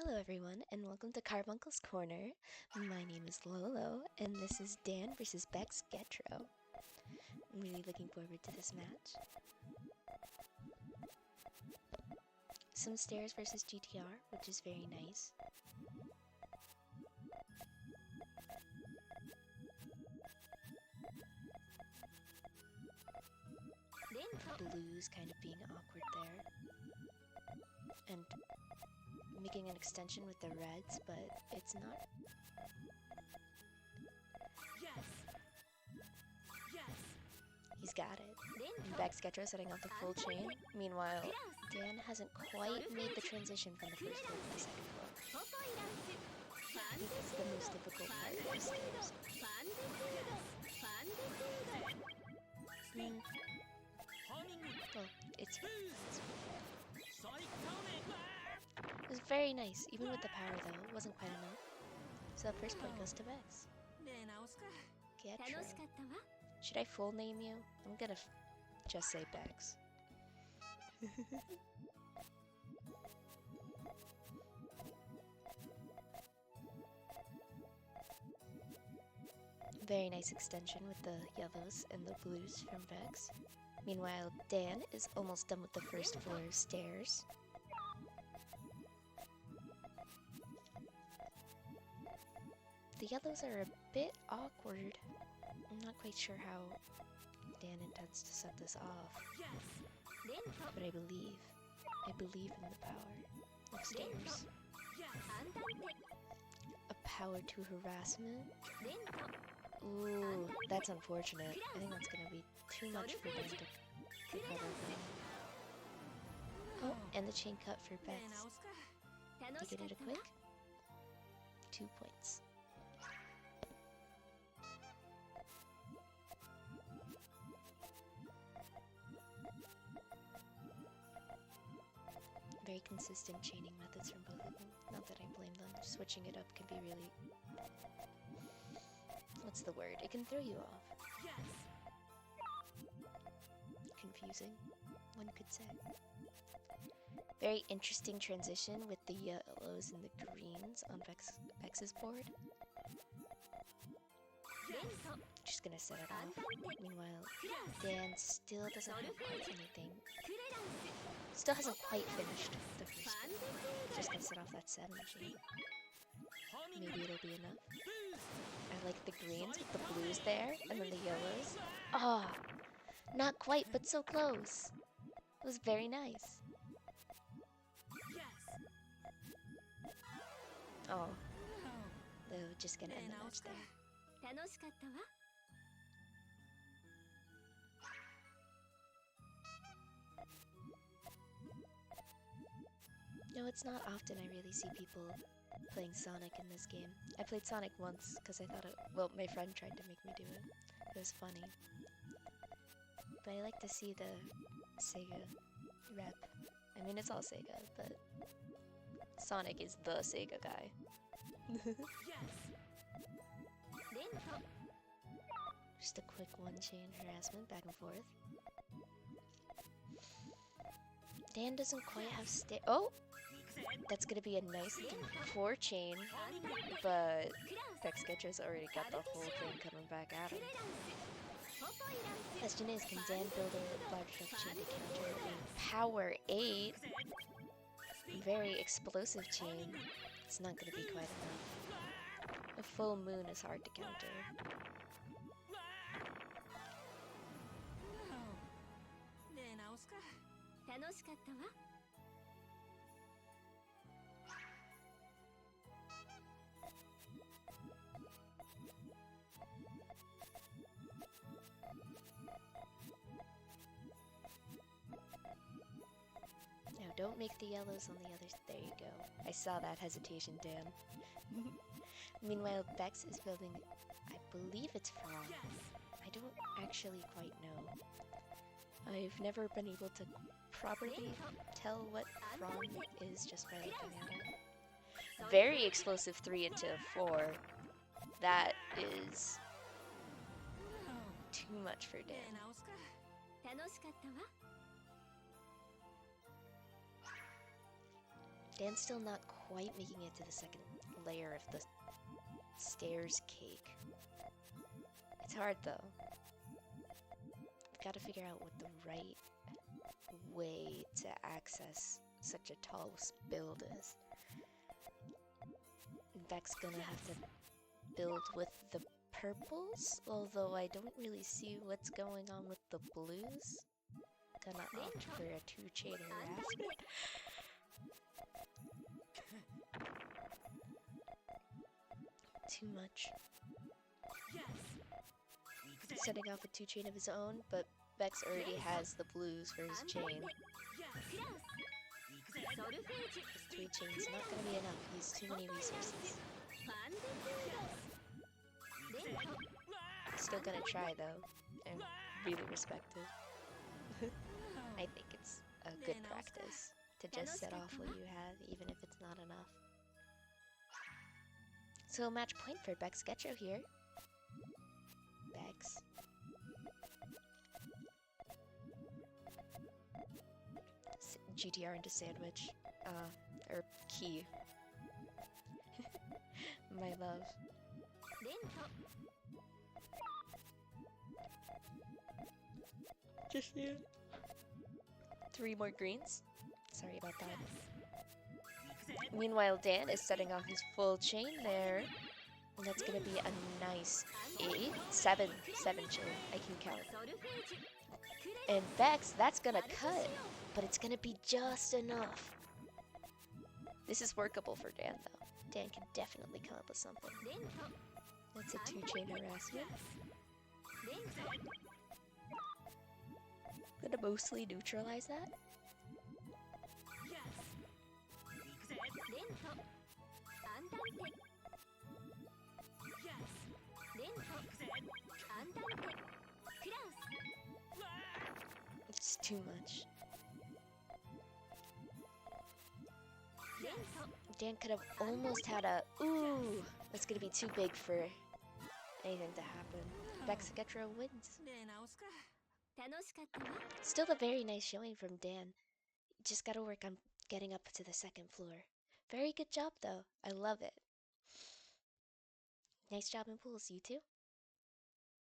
Hello, everyone, and welcome to Carbuncle's Corner. My name is Lolo, and this is Dan versus BexGetro. I'm really looking forward to this match. Some stairs versus GTR, which is very nice. Blues kind of being awkward there. And making an extension with the reds, but it's not. He's got it. And BexGetro setting up the full chain. Meanwhile, Dan hasn't quite made the transition from the first floor to the second floor. This is the most difficult part of the stairs. Well, it's It was very nice, even with the power though, it wasn't quite enough. So the first point goes to Bex. Getro. Should I full name you? I'm gonna just say Bex. Very nice extension with the yellows and the blues from Bex. Meanwhile, Dan is almost done with the first floor stairs. The yellows are a bit awkward. I'm not quite sure how Dan intends to set this off. But I believe in the power of stairs. A power to harassment? Ooh, that's unfortunate. I think that's gonna be too much for Dan to recover from. Oh, and the chain cut for Bex. To get it a quick 2 points. Very consistent chaining methods from both of them. Not that I blame them. Switching it up can be really... What's the word? It can throw you off. Confusing, one could say. Very interesting transition with the yellows and the greens on Bex's board. Just gonna set it off. Meanwhile, Dan still doesn't have quite anything. Still hasn't quite finished the first one. Just gonna set off that 7 chain. Maybe it'll be enough. I like the greens with the blues there, and then the yellows. Ah, not quite, but so close. It was very nice. Oh, they're just gonna end the match there. No, it's not often I really see people playing Sonic in this game. I played Sonic once because I thought it, well, my friend tried to make me do it. It was funny. But I like to see the Sega rep. I mean, it's all Sega, but Sonic is the Sega guy. Just a quick one-chain harassment back and forth. Dan doesn't quite have oh! That's gonna be a nice 4 chain, but BexGetro's already got the whole thing coming back at him. Question is, can Dan build a large enough chain to counter a power 8? Very explosive chain. It's not gonna be quite enough. A full moon is hard to counter. Now don't make the yellows on the others. There you go. I saw that hesitation, Dan. Meanwhile, Bex is building, I believe it's Frog. I don't actually quite know. I've never been able to properly tell what Frog is just by looking at it. Very explosive 3 into 4. That is too much for Dan. Dan's still not quite making it to the second layer of the stairs cake. It's hard though. We've got to figure out what the right way to access such a tall build is. Beck's gonna have to build with the purples, although I don't really see what's going on with the blues. Gonna opt for a 2-chain harassment. Too much. Setting off a 2-chain of his own, but Bex already has the blues for his chain. 3 chains not gonna be enough. He has too many resources. Still gonna try though, and really respect it. I think it's a good practice to just set off what you have, even if it's not enough. So match point for BexGetro here. Bex. GTR into sandwich. Or key. My love. Just you. 3 more greens. Sorry about that. Meanwhile, Dan is setting off his full chain there. And that's gonna be a nice 7 chain. I can count. And Bex, that's gonna cut, but it's gonna be just enough. This is workable for Dan though. Dan can definitely come up with something. That's a 2-chain harassment. Gonna mostly neutralize that. It's too much. Dan could have almost had a... Ooh! That's gonna be too big for anything to happen. BexGetro wins. Still a very nice showing from Dan. Just gotta work on getting up to the second floor. Very good job though. I love it. Nice job in pools, you two.